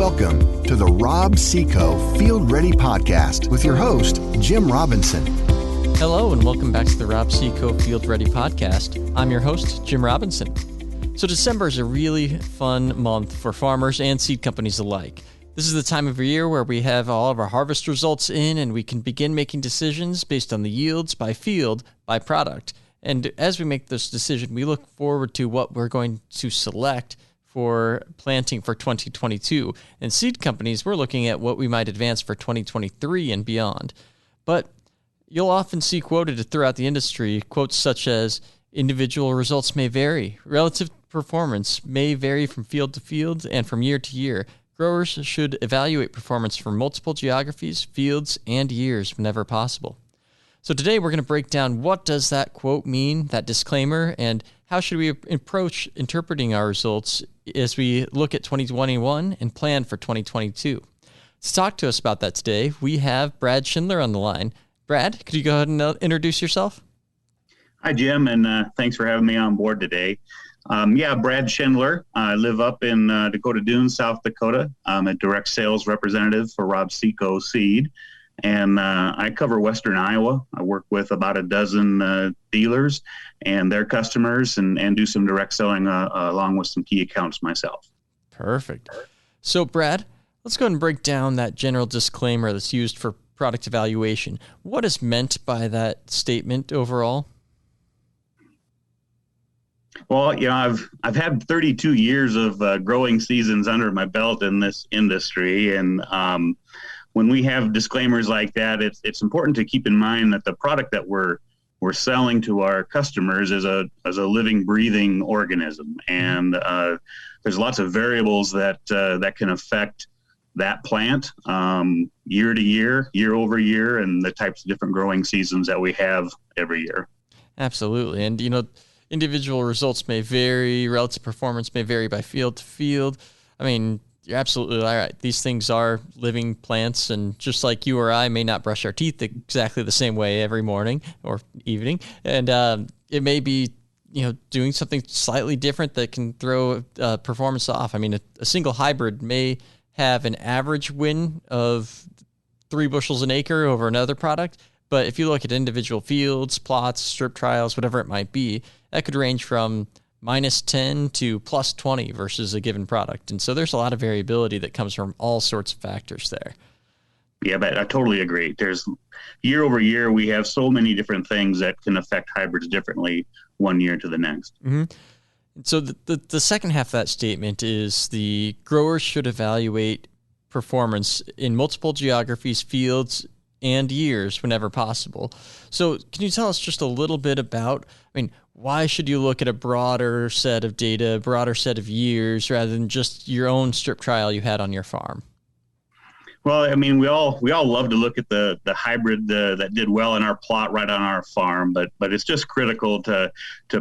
Welcome to the Rob Seco Field Ready Podcast with your host, Jim Robinson. Hello, and welcome back to the Rob Seco Field Ready Podcast. I'm your host, Jim Robinson. So December is a really fun month for farmers and seed companies alike. This is the time of year where we have all of our harvest results in and we can begin making decisions based on the yields by field, by product. And as we make this decision, we look forward to what we're going to select for planting for 2022. And seed companies, we're looking at what we might advance for 2023 and beyond. But you'll often see quoted throughout the industry quotes such as, individual results may vary. Relative performance may vary from field to field and from year to year. Growers should evaluate performance from multiple geographies, fields, and years whenever possible. So today we're going to break down what does that quote mean, that disclaimer, and how should we approach interpreting our results as we look at 2021 and plan for 2022. To talk to us about that today, we have Brad Schindler on the line. Brad, could you go ahead and introduce yourself? Hi, Jim, and thanks for having me on board today. Brad Schindler. I live up in Dakota Dunes, South Dakota. I'm a direct sales representative for Rob Seco Seed, and I cover Western Iowa. I work with about a dozen dealers and their customers and do some direct selling along with some key accounts myself. Perfect. So, Brad, let's go ahead and break down that general disclaimer that's used for product evaluation. What is meant by that statement overall? Well, I've had 32 years of growing seasons under my belt in this industry, and when we have disclaimers like that, it's important to keep in mind that the product that we're selling to our customers is a living, breathing organism, and there's lots of variables that can affect that plant year to year, year over year, and the types of different growing seasons that we have every year. Absolutely, and individual results may vary, relative performance may vary by field to field. I mean, you're absolutely right. These things are living plants, and just like you or I may not brush our teeth exactly the same way every morning or evening, and it may be doing something slightly different that can throw performance off. I mean, a single hybrid may have an average win of 3 bushels an acre over another product, but if you look at individual fields, plots, strip trials, whatever it might be, that could range from -10 to +20 versus a given product. And so there's a lot of variability that comes from all sorts of factors there. Yeah, but I totally agree. There's year over year, we have so many different things that can affect hybrids differently one year to the next. Mm-hmm. So the second half of that statement is the growers should evaluate performance in multiple geographies, fields, and years whenever possible. So can you tell us just a little bit about, why should you look at a broader set of data, broader set of years, rather than just your own strip trial you had on your farm? Well, we all love to look at the hybrid that did well in our plot right on our farm, but it's just critical to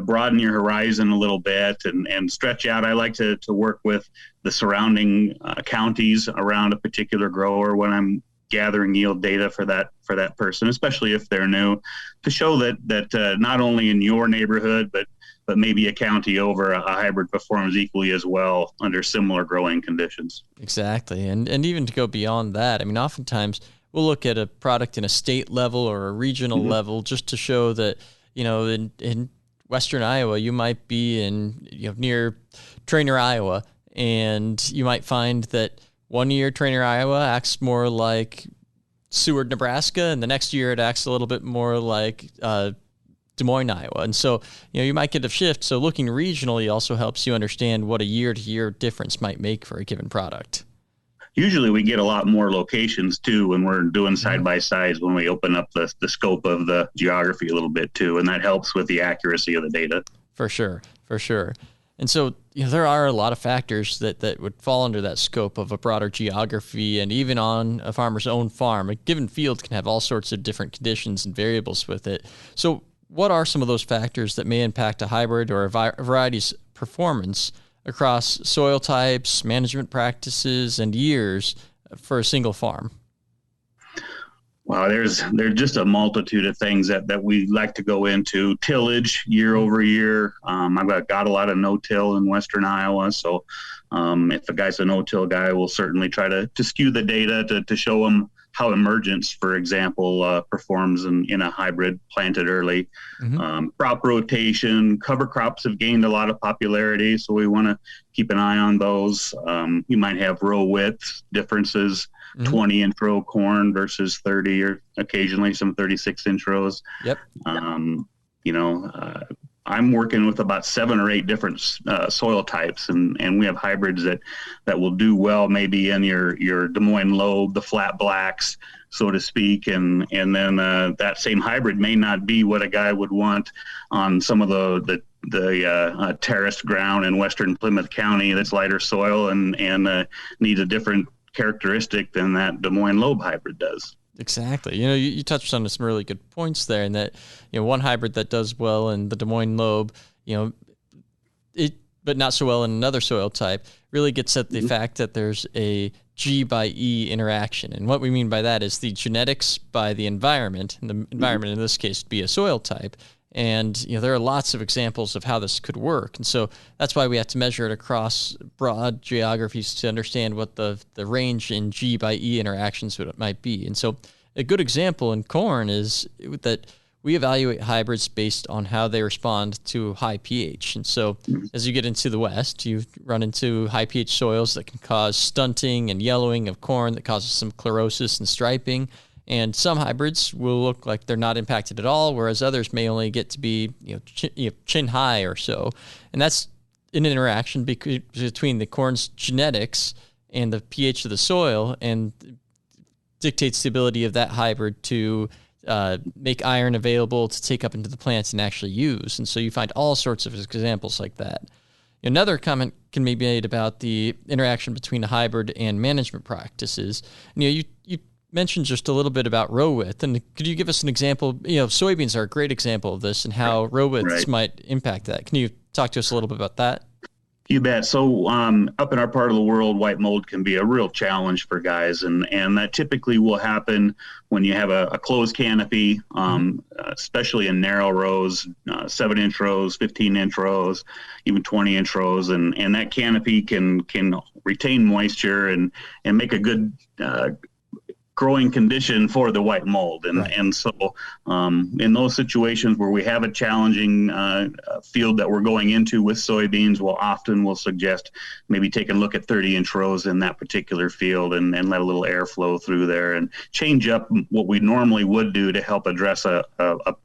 broaden your horizon a little bit and stretch out. I like to work with the surrounding counties around a particular grower when I'm gathering yield data for that person, especially if they're new, to show that not only in your neighborhood, but maybe a county over, a hybrid performs equally as well under similar growing conditions. Exactly. And even to go beyond that, oftentimes we'll look at a product in a state level or a regional mm-hmm. level just to show that, in Western Iowa, you might be in, near Trainer, Iowa, and you might find that one year Trainer, Iowa acts more like Seward, Nebraska, and the next year it acts a little bit more like Des Moines, Iowa. And so, you might get a shift. So looking regionally also helps you understand what a year-to-year difference might make for a given product. Usually we get a lot more locations, too, when we're doing side-by-sides, when we open up the scope of the geography a little bit, too, and that helps with the accuracy of the data. For sure. And so, there are a lot of factors that would fall under that scope of a broader geography, and even on a farmer's own farm. A given field can have all sorts of different conditions and variables with it. So what are some of those factors that may impact a hybrid or a variety's performance across soil types, management practices, and years for a single farm? Wow, there's just a multitude of things that we like to go into. Tillage year over year. I've got a lot of no-till in Western Iowa, so If a guy's a no-till guy, we'll certainly try to skew the data to show them how emergence, for example, performs in a hybrid planted early. Crop rotation, cover crops have gained a lot of popularity, so we want to keep an eye on those. You might have row width differences, 20-inch row corn versus 30, or occasionally some 36-inch rows. Yep. I'm working with about 7 or 8 different soil types, and we have hybrids that will do well maybe in your Des Moines lobe, the flat blacks, so to speak, and then that same hybrid may not be what a guy would want on some of the terraced ground in western Plymouth County that's lighter soil and needs a different characteristic than that Des Moines lobe hybrid does. Exactly. You touched on some really good points there, and that, one hybrid that does well in the Des Moines lobe, but not so well in another soil type, really gets at the fact that there's a G by E interaction. And what we mean by that is the genetics by the environment, and the environment in this case would be a soil type. And, there are lots of examples of how this could work. And so that's why we have to measure it across broad geographies to understand what the range in G by E interactions might be. And so a good example in corn is that we evaluate hybrids based on how they respond to high pH. And so as you get into the West, you run into high pH soils that can cause stunting and yellowing of corn, that causes some chlorosis and striping. And some hybrids will look like they're not impacted at all, whereas others may only get to be chin high or so. And that's an interaction between the corn's genetics and the pH of the soil, and dictates the ability of that hybrid to make iron available to take up into the plants and actually use. And so you find all sorts of examples like that. Another comment can be made about the interaction between a hybrid and management practices. You mentioned just a little bit about row width, and could you give us an example? Soybeans are a great example of this, and how row widths might impact that. Can you talk to us a little bit about that? You bet. So up in our part of the world, white mold can be a real challenge for guys, and that typically will happen when you have a closed canopy, especially in narrow rows, 7-inch rows, 15-inch rows, even 20-inch rows, and that canopy can retain moisture and make a good growing condition for the white mold. And so in those situations where we have a challenging field that we're going into with soybeans, we'll suggest maybe taking a look at 30-inch rows in that particular field and let a little air flow through there and change up what we normally would do to help address a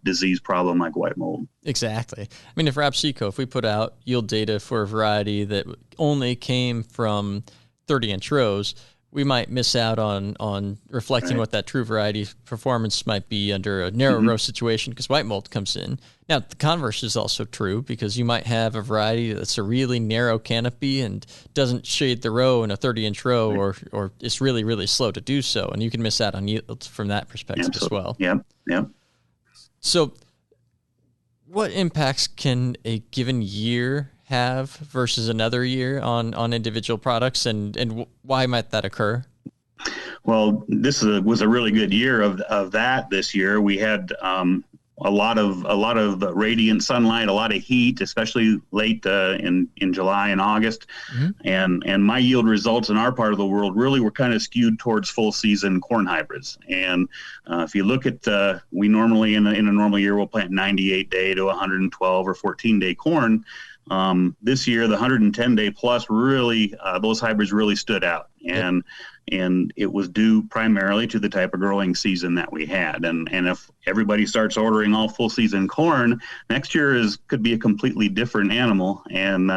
disease problem like white mold. Exactly. I mean, if we put out yield data for a variety that only came from 30-inch rows, we might miss out on reflecting what that true variety performance might be under a narrow row situation, because white mold comes in. Now, the converse is also true, because you might have a variety that's a really narrow canopy and doesn't shade the row in a 30-inch row, or it's really, really slow to do so, and you can miss out on yield from that perspective as well. Yeah. So what impacts can a given year have versus another year on individual products, and why might that occur? Well, this was a really good year of that this year. We had a lot of radiant sunlight, a lot of heat, especially late in July and August. And my yield results in our part of the world really were kind of skewed towards full season corn hybrids. And if you look at, we normally in a normal year, we'll plant 98-day to 112 or 14-day corn. This year, the 110-day plus really, those hybrids really stood out. And it was due primarily to the type of growing season that we had. And if everybody starts ordering all full season corn, next year could be a completely different animal. And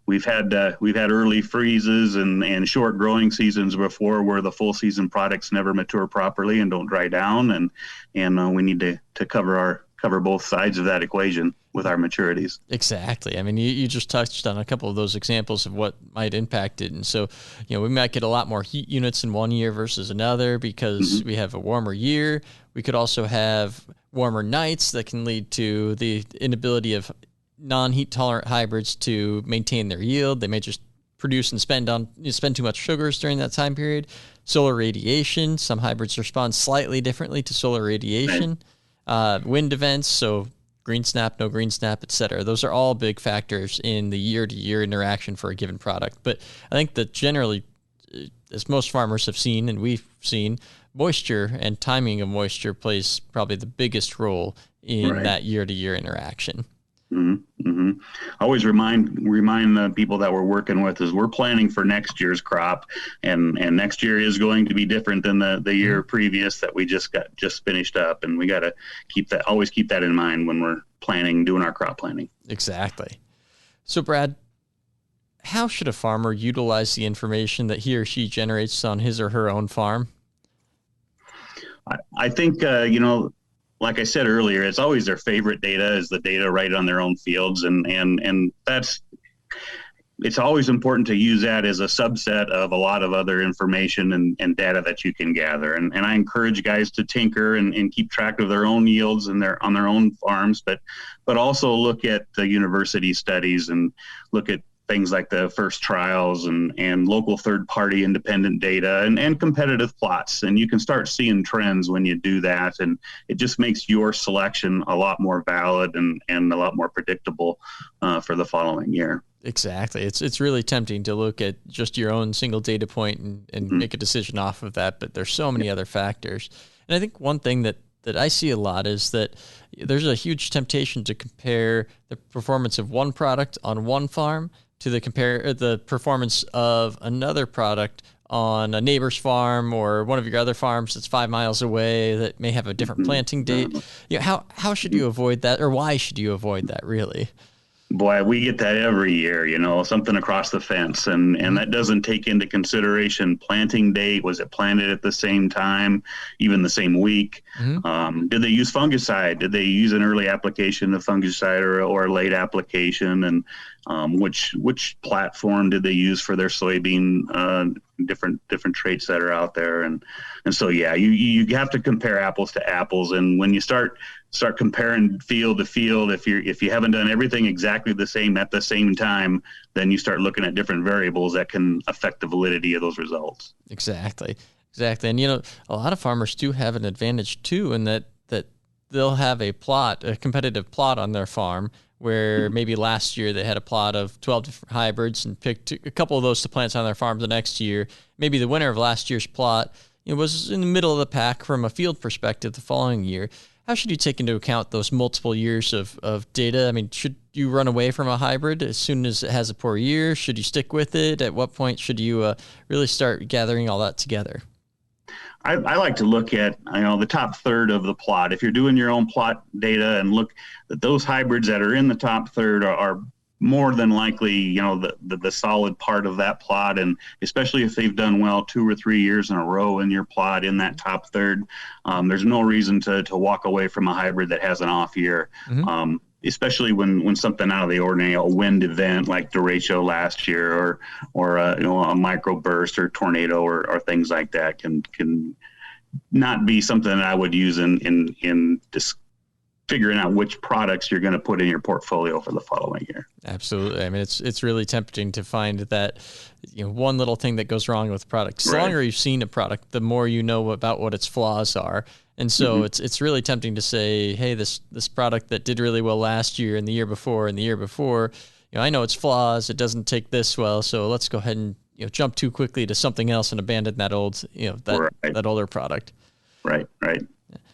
we've had early freezes and short growing seasons before, where the full season products never mature properly and don't dry down. And we need to cover both sides of that equation with our maturities. Exactly. I mean, you just touched on a couple of those examples of what might impact it. And so, we might get a lot more heat units in one year versus another because we have a warmer year. We could also have warmer nights that can lead to the inability of non-heat tolerant hybrids to maintain their yield. They may just produce and spend too much sugars during that time period. Solar radiation. Some hybrids respond slightly differently to solar radiation. Wind events, so green snap, no green snap, et cetera. Those are all big factors in the year-to-year interaction for a given product. But I think that generally, as most farmers have seen and we've seen, moisture and timing of moisture plays probably the biggest role in that year-to-year interaction. Mm-hmm. Mm-hmm. Always remind the people that we're working with is we're planning for next year's crop, and next year is going to be different than the year previous that we just finished up, and we got to always keep that in mind when we're doing our crop planning. Exactly. So Brad, how should a farmer utilize the information that he or she generates on his or her own farm? I think like I said earlier, it's always their favorite data is the data right on their own fields. And it's always important to use that as a subset of a lot of other information and data that you can gather. And I encourage guys to tinker and keep track of their own yields on their own farms, but also look at the university studies and look at things like the first trials and local third-party independent data and competitive plots. And you can start seeing trends when you do that. And it just makes your selection a lot more valid and a lot more predictable for the following year. Exactly. It's really tempting to look at just your own single data point and make a decision off of that. But there's so many other factors. And I think one thing that I see a lot is that there's a huge temptation to compare the performance of one product on one farm to the performance of another product on a neighbor's farm or one of your other farms that's 5 miles away that may have a different planting date. How should you avoid that, or why should you avoid that, really? Boy, we get that every year, something across the fence. And that doesn't take into consideration planting date. Was it planted at the same time, even the same week? Did they use fungicide? Did they use an early application of fungicide or a late application? And which platform did they use for their soybean, different traits that are out there? And so, you have to compare apples to apples. And when you start comparing field to field, if you haven't done everything exactly the same at the same time, then you start looking at different variables that can affect the validity of those results. Exactly. And a lot of farmers do have an advantage too, in that they'll have a competitive plot on their farm where maybe last year they had a plot of 12 different hybrids and picked a couple of those to plant on their farm the next year. Maybe the winner of last year's plot was in the middle of the pack from a field perspective the following year. How should you take into account those multiple years of data? I mean, should you run away from a hybrid as soon as it has a poor year? Should you stick with it? At what point should you really start gathering all that together? I like to look at the top third of the plot. If you're doing your own plot data and look at those hybrids that are in the top third are more than likely, the solid part of that plot. And especially if they've done well 2 or 3 years in a row in your plot in that top third, there's no reason to walk away from a hybrid that has an off year. Especially when something out of the ordinary, a wind event like derecho last year or a microburst or tornado or things like that can not be something that I would use in just figuring out which products you're going to put in your portfolio for the following year. Absolutely. I mean, it's really tempting to find that one little thing that goes wrong with the product. The longer you've seen a product, the more you know about what its flaws are. And so it's really tempting to say, hey, this product that did really well last year and the year before, I know its flaws. It doesn't take this well, so let's go ahead and jump too quickly to something else and abandon that old that older product. Right.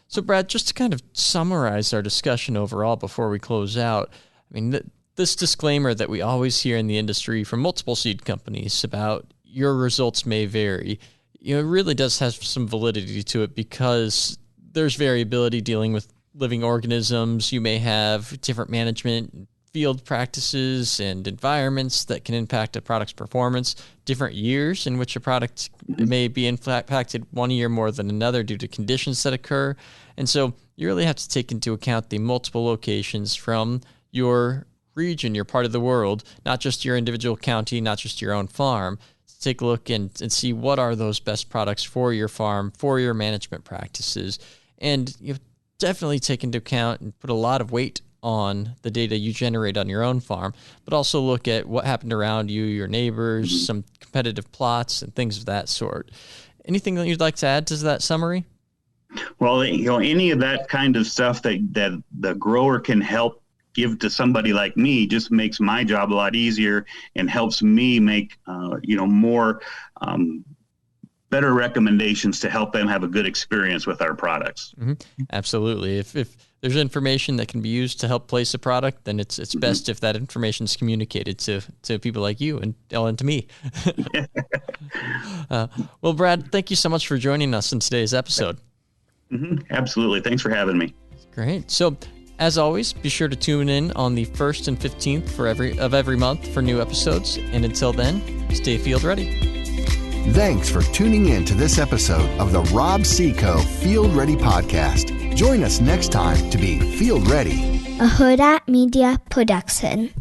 So Brad, just to kind of summarize our discussion overall before we close out, I mean, this disclaimer that we always hear in the industry from multiple seed companies about your results may vary, it really does have some validity to it because there's variability dealing with living organisms. You may have different management, field practices, and environments that can impact a product's performance, different years in which a product may be impacted one year more than another due to conditions that occur. And so you really have to take into account the multiple locations from your region, your part of the world, not just your individual county, not just your own farm. Take a look and see what are those best products for your farm, for your management practices. And you definitely take into account and put a lot of weight on the data you generate on your own farm, but also look at what happened around you, your neighbors, some competitive plots and things of that sort. Anything that you'd like to add to that summary? Well, any of that kind of stuff that the grower can help give to somebody like me just makes my job a lot easier and helps me make, more better recommendations to help them have a good experience with our products. Mm-hmm. Absolutely. If there's information that can be used to help place a product, then it's mm-hmm. best if that information is communicated to people like you and to me. Well, Brad, thank you so much for joining us in today's episode. Mm-hmm. Absolutely. Thanks for having me. Great. So, as always, be sure to tune in on the 1st and 15th of every month for new episodes. And until then, stay field ready. Thanks for tuning in to this episode of the Rob Seco Field Ready Podcast. Join us next time to be field ready. A Hurrdat Media Production.